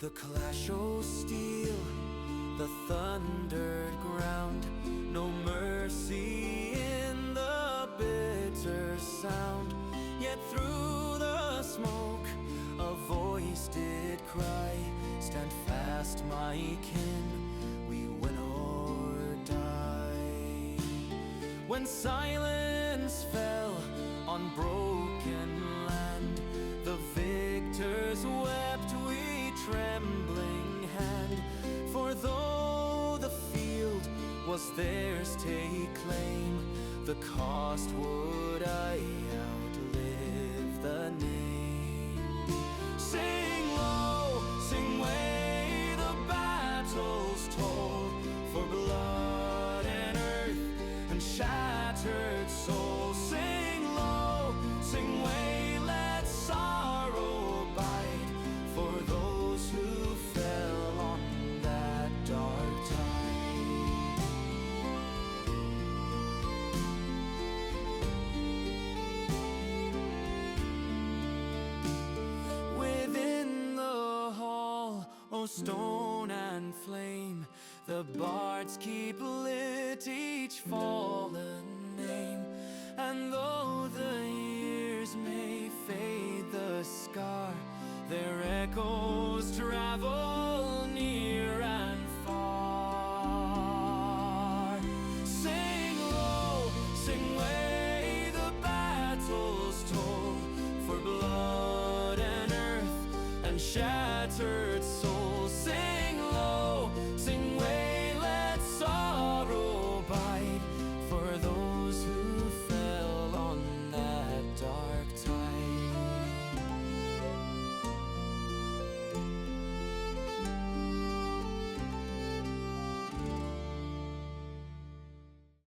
The clash of steel, the thundered ground, no mercy in the bitter sound. Yet through the smoke a voice did cry, stand fast, my kin, we win or die. When silence fell on broken land, the victors wept with trembling hand. For though the field was theirs, take claim, the cost would I outlive the name. Sing low, sing way, the battle's toll, for blood and earth and shattered soul. Sing low, sing way, let sorrow abide, for those who fell on that dark tide. Within the hall, oh stone and flame, the bards keep lit each fallen name. And though the years may fade the scar, their echoes travel near and far. Sing low, sing way, the battle's toll, for blood and earth and shattered souls. Sing